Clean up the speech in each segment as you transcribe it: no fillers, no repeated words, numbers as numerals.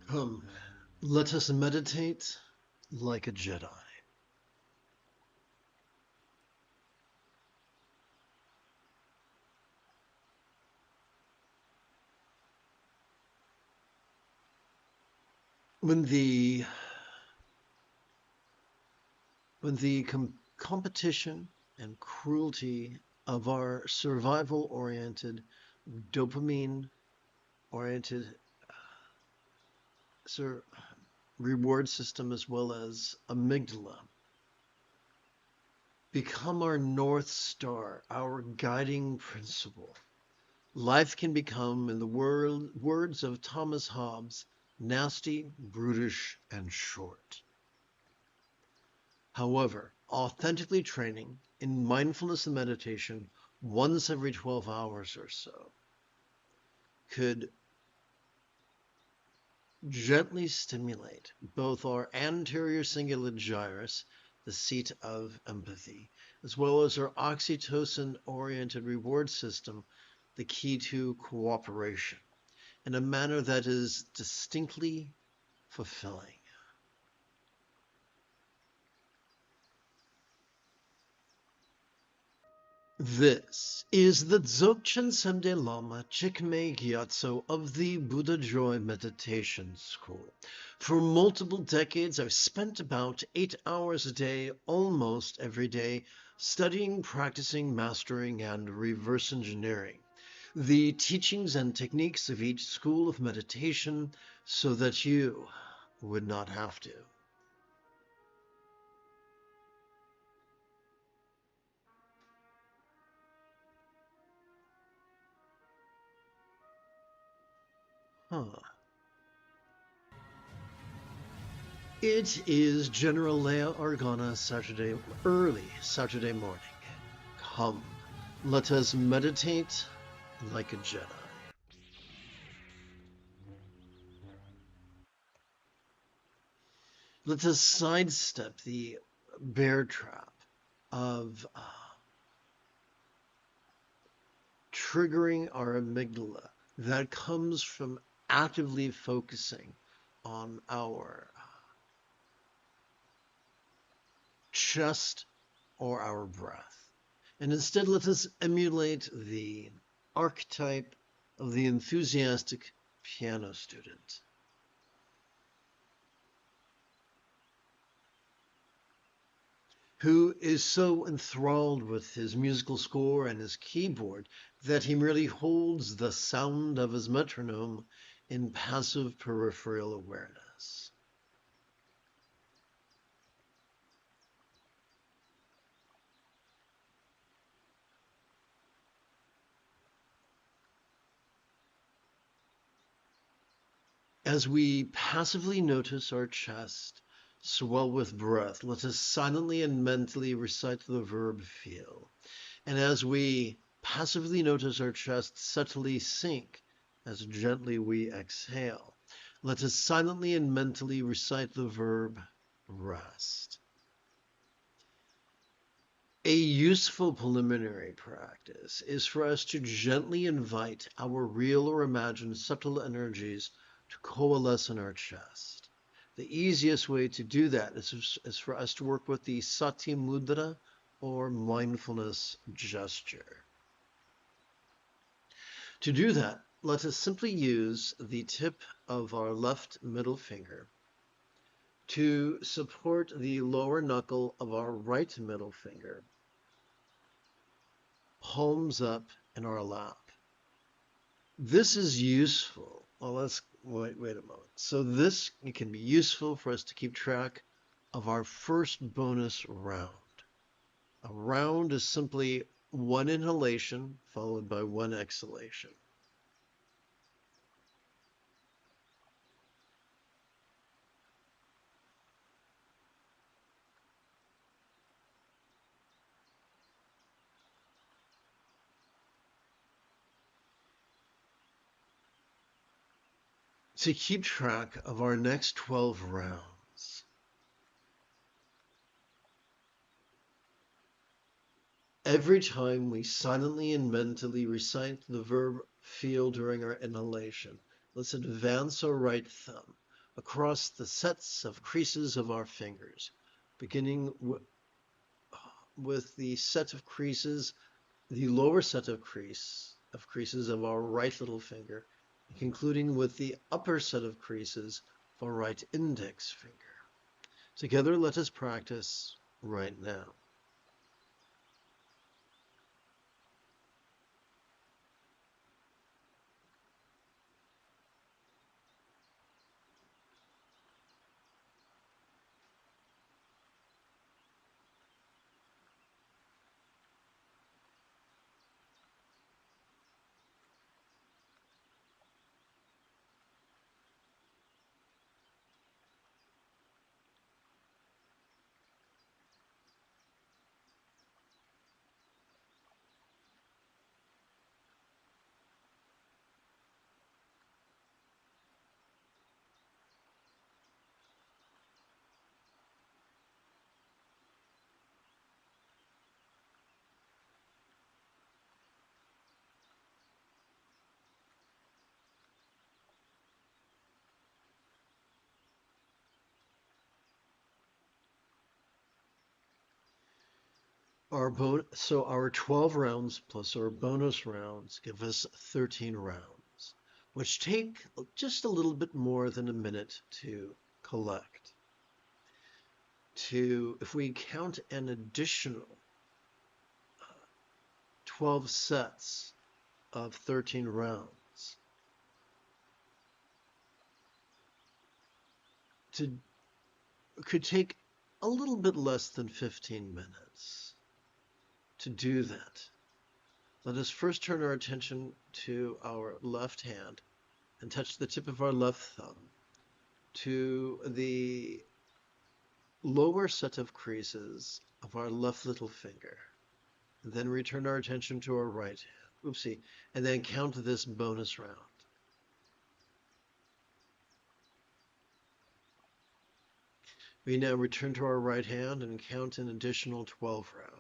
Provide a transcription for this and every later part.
Come, let us meditate like a Jedi. When the competition and cruelty of our survival-oriented, dopamine-oriented reward system, as well as amygdala, become our North Star, our guiding principle, life can become, in the words of Thomas Hobbes, nasty, brutish, and short. However, authentically training in mindfulness and meditation once every 12 hours or so could gently stimulate both our anterior cingulate gyrus, the seat of empathy, as well as our oxytocin-oriented reward system, the key to cooperation, in a manner that is distinctly fulfilling. This is the Dzogchen Sende Lama Jigme Gyatso of the Buddha Joy Meditation School. For multiple decades, I've spent about 8 hours a day, almost every day, studying, practicing, mastering, and reverse engineering the teachings and techniques of each school of meditation so that you would not have to. It is General Leia Organa early Saturday morning. Come, let us meditate like a Jedi. Let us sidestep the bear trap of triggering our amygdala that comes from actively focusing on our chest or our breath. And instead, let us emulate the archetype of the enthusiastic piano student. Who is so enthralled with his musical score and his keyboard that he merely holds the sound of his metronome in passive peripheral awareness. As we passively notice our chest swell with breath, let us silently and mentally recite the verb feel. And as we passively notice our chest subtly sink, as gently we exhale, let us silently and mentally recite the verb rest. A useful preliminary practice is for us to gently invite our real or imagined subtle energies to coalesce in our chest. The easiest way to do that is for us to work with the Sati Mudra or mindfulness gesture. To do that, let us simply use the tip of our left middle finger to support the lower knuckle of our right middle finger, palms up in our lap. This is useful. Well, let's wait a moment. So this can be useful for us to keep track of our first bonus round. A round is simply one inhalation followed by one exhalation. To keep track of our next 12 rounds, every time we silently and mentally recite the verb feel during our inhalation, let's advance our right thumb, across the sets of creases of our fingers, beginning with the set of creases, the lower set of creases of our right little finger, concluding with the upper set of creases of our right index finger. Together, let us practice right now. So our 12 rounds plus our bonus rounds give us 13 rounds, which take just a little bit more than a minute to collect. If we count an additional 12 sets of 13 rounds, could take a little bit less than 15 minutes to do that. Let us first turn our attention to our left hand and touch the tip of our left thumb to the lower set of creases of our left little finger. And then return our attention to our right hand. Oopsie. And then count this bonus round. We now return to our right hand and count an additional 12 rounds.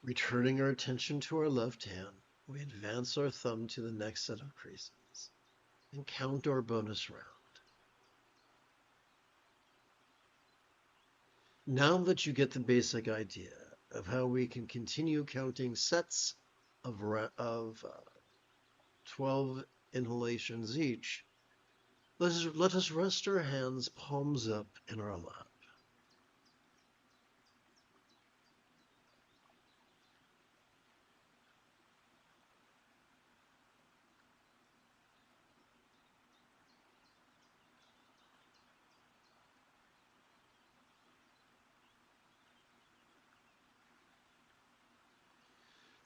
Returning our attention to our left hand, we advance our thumb to the next set of creases and count our bonus round. Now that you get the basic idea of how we can continue counting sets of 12 inhalations each, let us rest our hands palms up in our lap.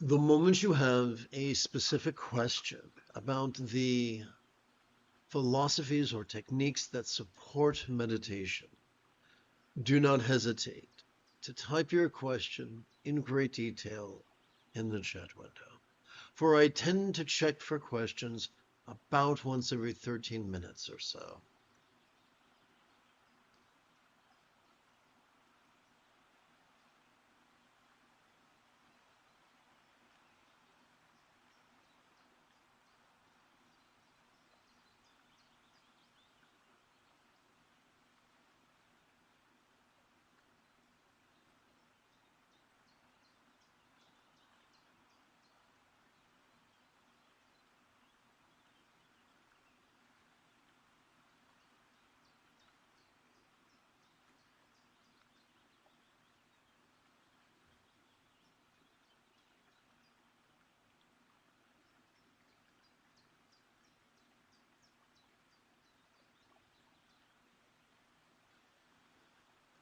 The moment you have a specific question about the philosophies or techniques that support meditation, do not hesitate to type your question in great detail in the chat window, for I tend to check for questions about once every 13 minutes or so.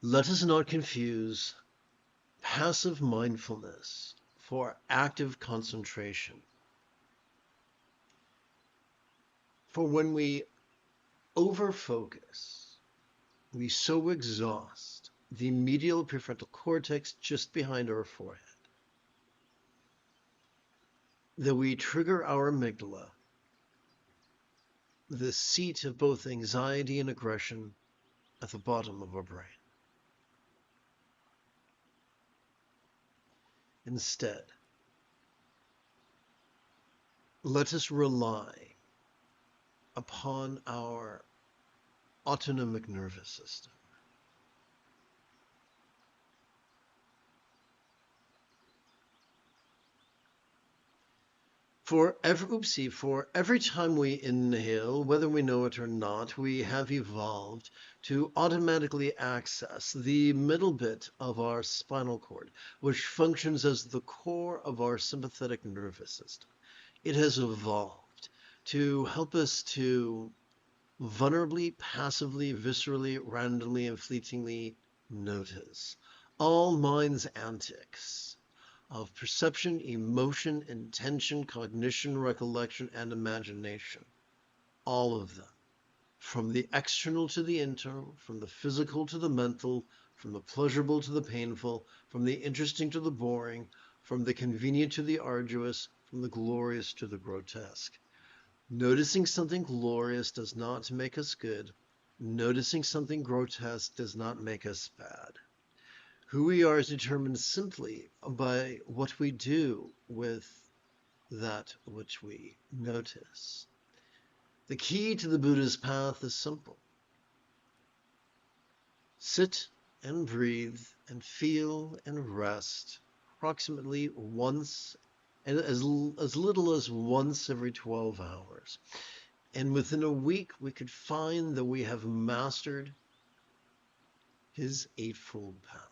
Let us not confuse passive mindfulness for active concentration. For when we overfocus, we so exhaust the medial prefrontal cortex just behind our forehead that we trigger our amygdala, the seat of both anxiety and aggression, at the bottom of our brain. Instead, let us rely upon our autonomic nervous system. For every time we inhale, whether we know it or not, we have evolved to automatically access the middle bit of our spinal cord, which functions as the core of our sympathetic nervous system. It has evolved to help us to vulnerably, passively, viscerally, randomly, and fleetingly notice all mind's antics of perception, emotion, intention, cognition, recollection, and imagination. All of them. From the external to the internal, from the physical to the mental, from the pleasurable to the painful, from the interesting to the boring, from the convenient to the arduous, from the glorious to the grotesque. Noticing something glorious does not make us good. Noticing something grotesque does not make us bad. Who we are is determined simply by what we do with that which we notice. The key to the Buddha's path is simple. Sit and breathe and feel and rest approximately once, and as little as once every 12 hours. And within a week, we could find that we have mastered his Eightfold Path.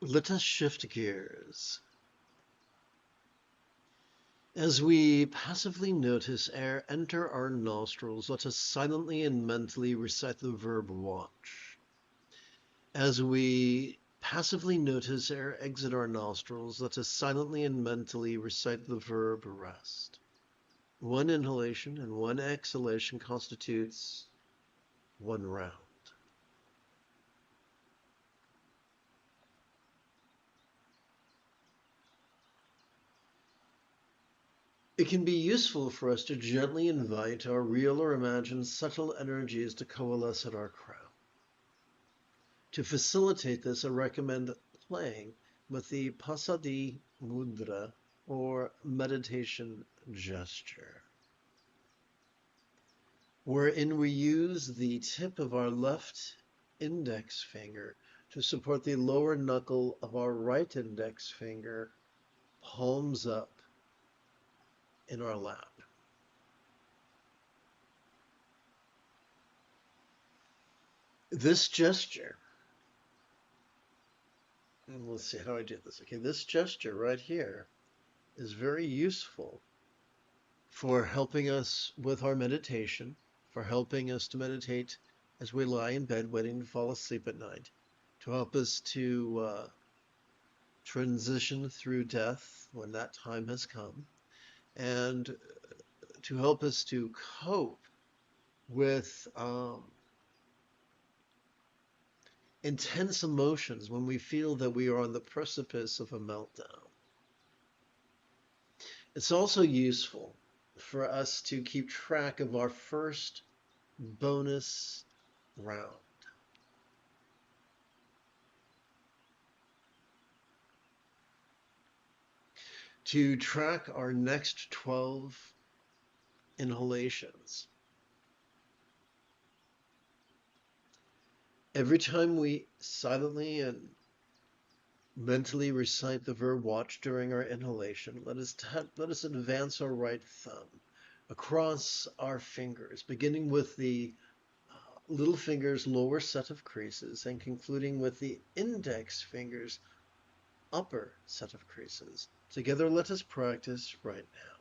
Let us shift gears. As we passively notice air enter our nostrils, let us silently and mentally recite the verb watch. As we passively notice air exit our nostrils, let us silently and mentally recite the verb rest. One inhalation and one exhalation constitutes one round. It can be useful for us to gently invite our real or imagined subtle energies to coalesce at our crown. To facilitate this, I recommend playing with the pasadi mudra or meditation gesture, wherein we use the tip of our left index finger to support the lower knuckle of our right index finger, palms up in our lap. This gesture, and let's see how I do this. Okay, this gesture right here is very useful for helping us with our meditation, for helping us to meditate as we lie in bed waiting to fall asleep at night, to help us to transition through death when that time has come, and to help us to cope with intense emotions when we feel that we are on the precipice of a meltdown. It's also useful for us to keep track of our first bonus round. To track our next 12 inhalations. Every time we silently and mentally recite the verb watch during our inhalation, let us advance our right thumb across our fingers, beginning with the little finger's lower set of creases and concluding with the index finger's upper set of creases. Together, let us practice right now.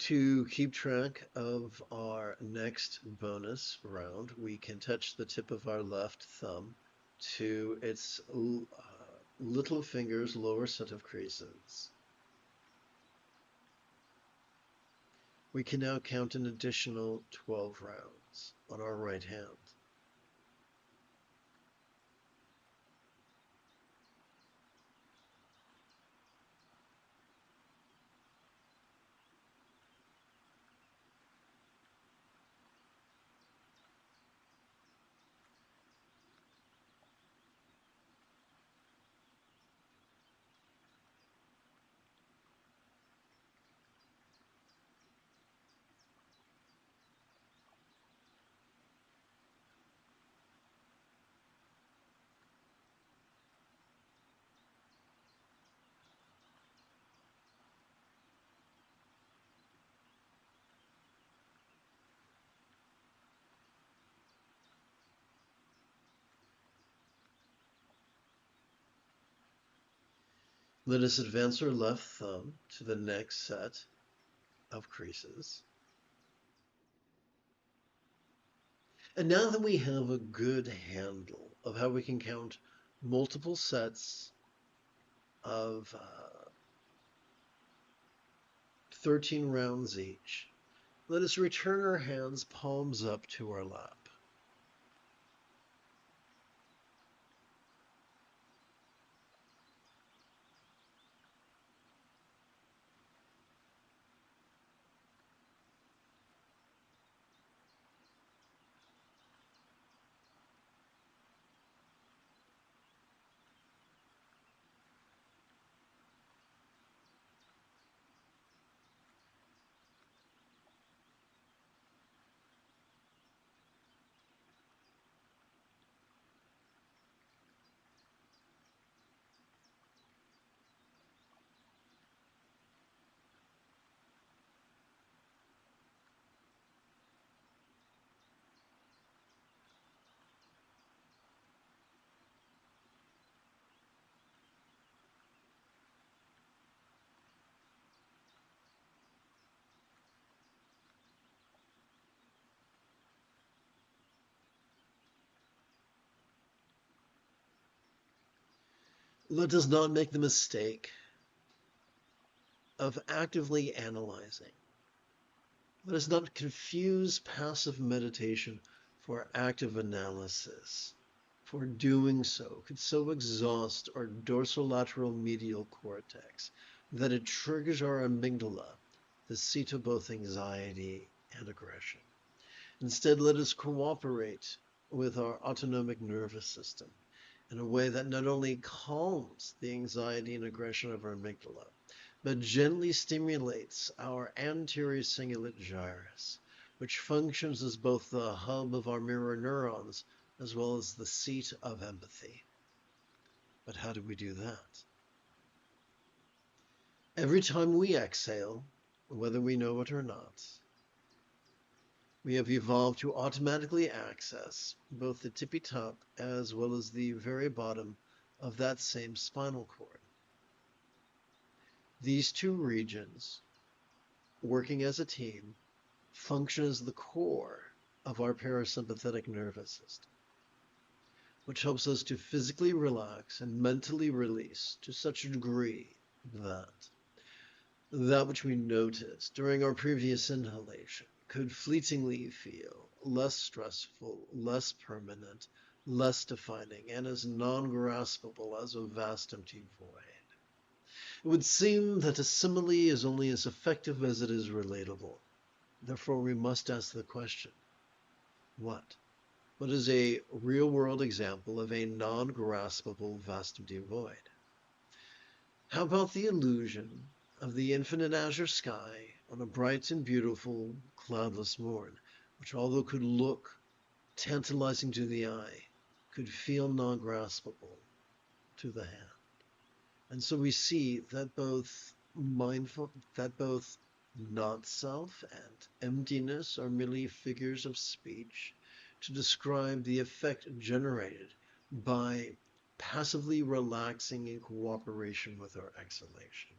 To keep track of our next bonus round, we can touch the tip of our left thumb to its little finger's lower set of creases. We can now count an additional 12 rounds on our right hand. Let us advance our left thumb to the next set of creases. And now that we have a good handle of how we can count multiple sets of 13 rounds each, let us return our hands palms up to our lap. Let us not make the mistake of actively analyzing. Let us not confuse passive meditation for active analysis. For doing so could so exhaust our dorsolateral medial cortex that it triggers our amygdala, the seat of both anxiety and aggression. Instead, let us cooperate with our autonomic nervous system in a way that not only calms the anxiety and aggression of our amygdala, but gently stimulates our anterior cingulate gyrus, which functions as both the hub of our mirror neurons as well as the seat of empathy. But how do we do that? Every time we exhale, whether we know it or not, we have evolved to automatically access both the tippy top as well as the very bottom of that same spinal cord. These two regions, working as a team, function as the core of our parasympathetic nervous system, which helps us to physically relax and mentally release to such a degree that which we noticed during our previous inhalation could fleetingly feel less stressful, less permanent, less defining, and as non-graspable as a vast empty void. It would seem that a simile is only as effective as it is relatable. Therefore, we must ask the question, what? What is a real-world example of a non-graspable vast empty void? How about the illusion of the infinite azure sky on a bright and beautiful cloudless morn, which although could look tantalizing to the eye, could feel non-graspable to the hand. And so we see that both not self and emptiness are merely figures of speech to describe the effect generated by passively relaxing in cooperation with our exhalation.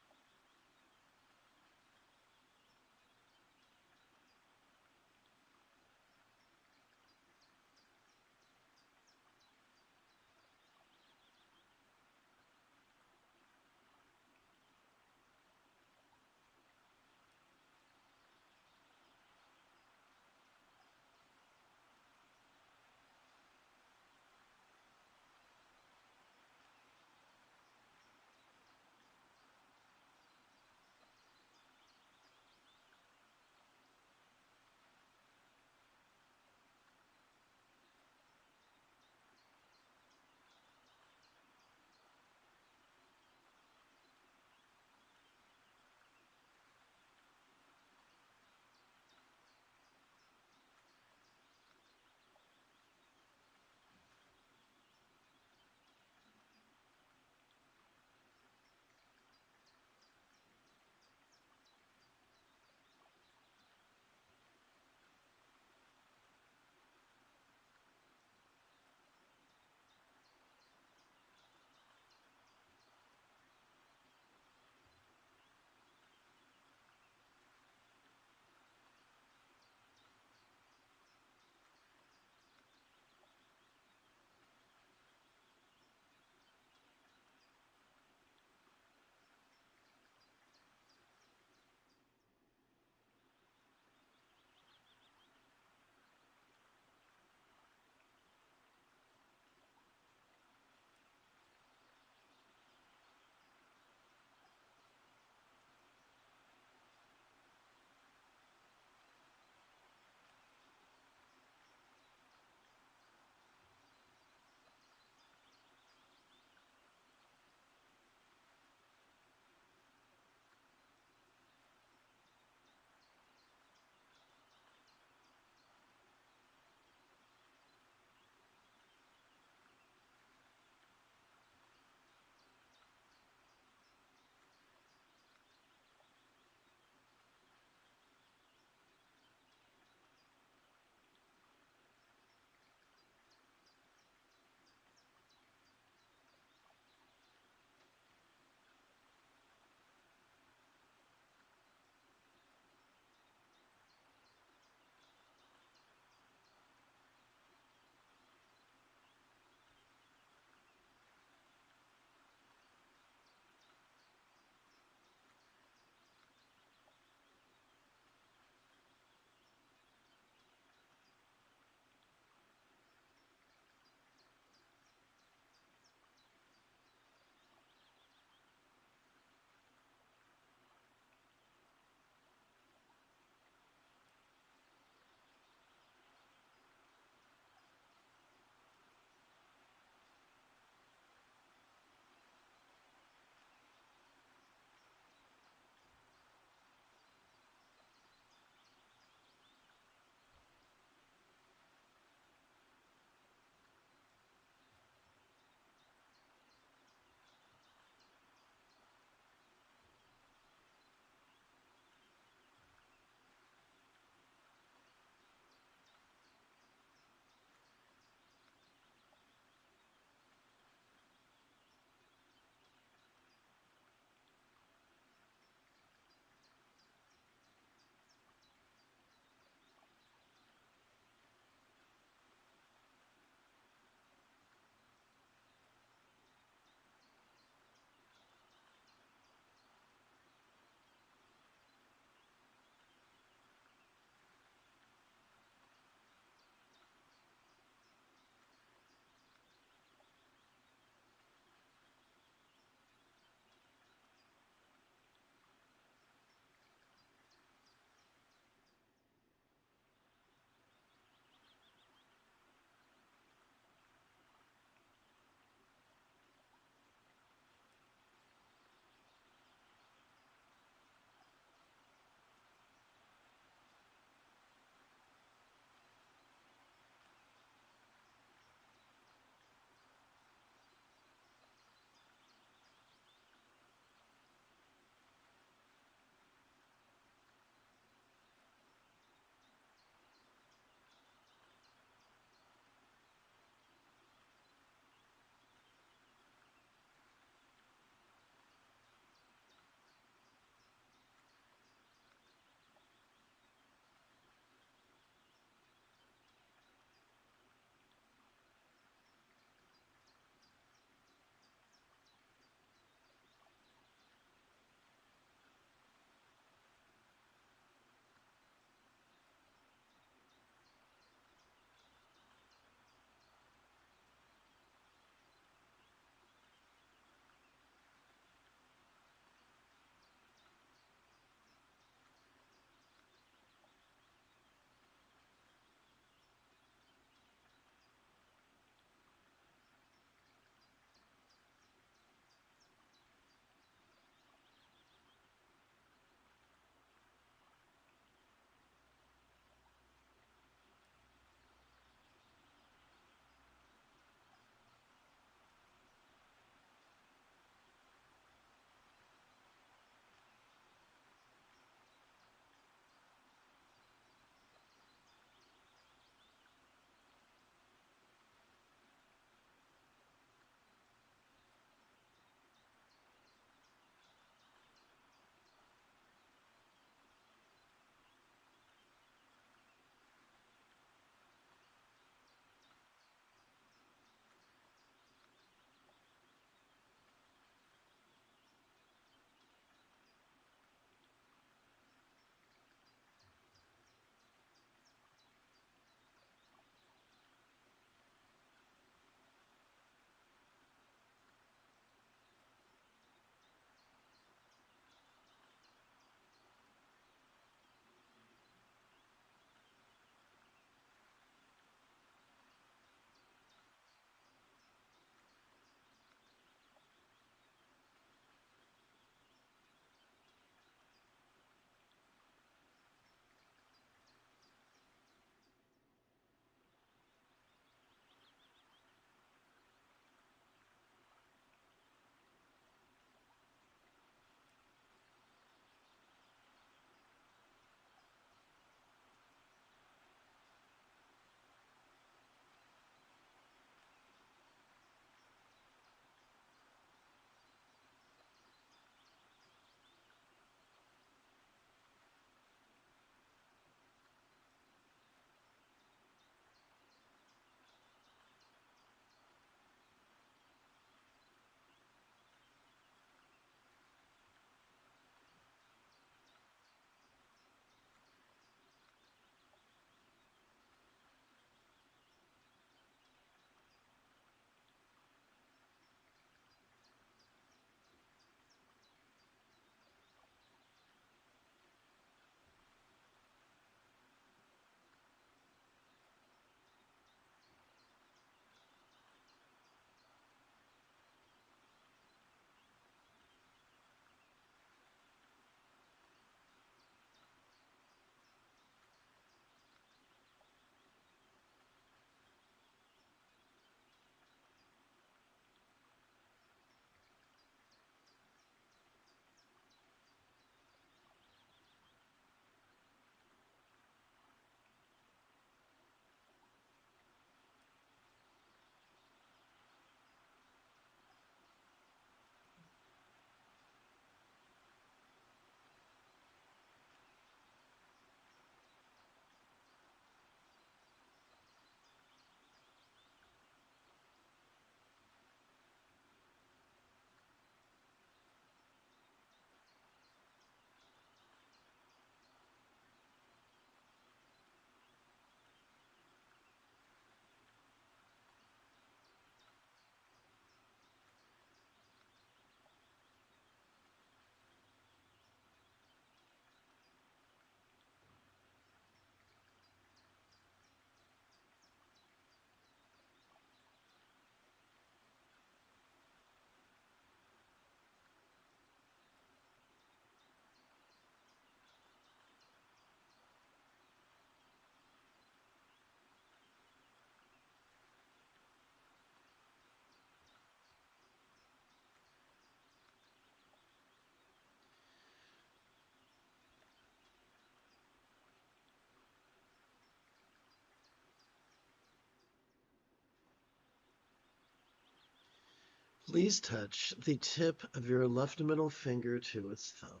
Please touch the tip of your left middle finger to its thumb,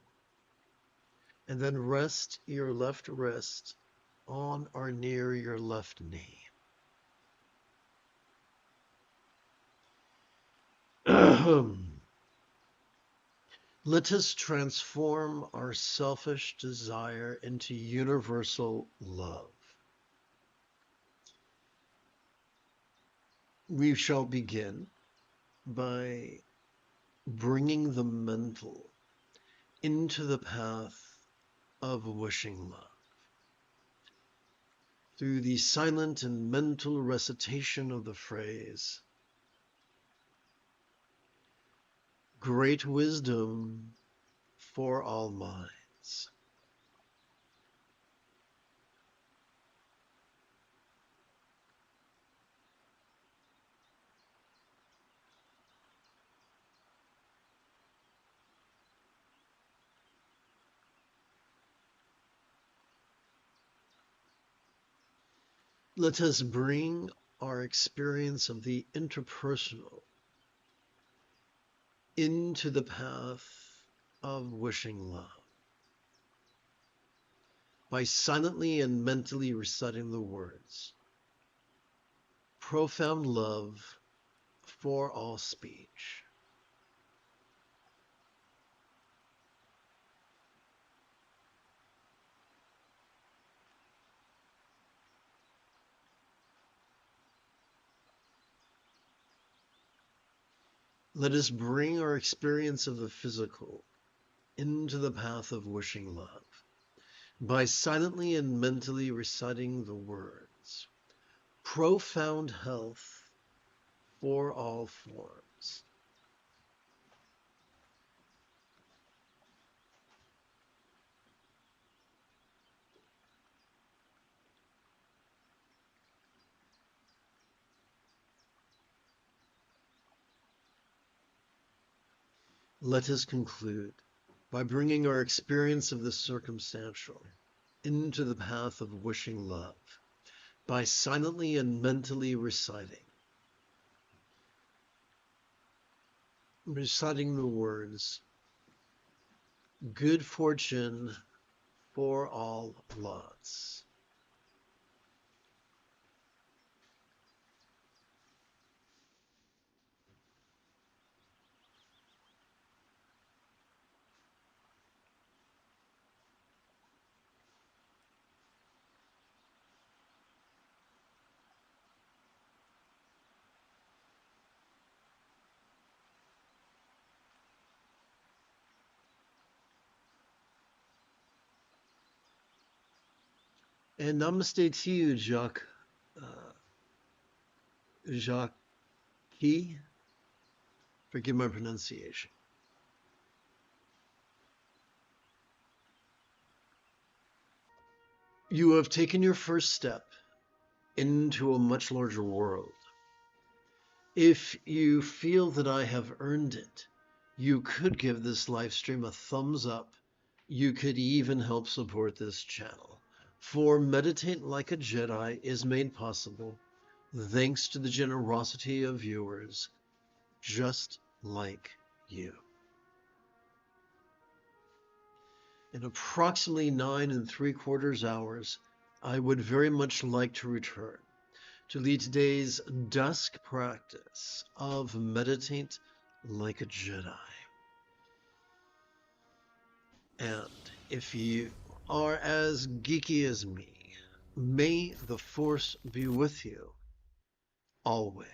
and then rest your left wrist on or near your left knee. Let us transform our selfish desire into universal love. We shall begin by bringing the mental into the path of wishing love through the silent and mental recitation of the phrase, great wisdom for all minds. Let us bring our experience of the interpersonal into the path of wishing love by silently and mentally reciting the words, profound love for all speech. Let us bring our experience of the physical into the path of wishing love by silently and mentally reciting the words, profound health for all forms. Let us conclude by bringing our experience of the circumstantial into the path of wishing love by silently and mentally reciting the words, good fortune for all lots. And namaste to you, Jacques. Jacques, forgive my pronunciation. You have taken your first step into a much larger world. If you feel that I have earned it, you could give this live stream a thumbs up. You could even help support this channel. For Meditate Like a Jedi is made possible thanks to the generosity of viewers just like you. In approximately 9¾ hours, I would very much like to return to lead today's dusk practice of Meditate Like a Jedi. And if you are as geeky as me, may the Force be with you always.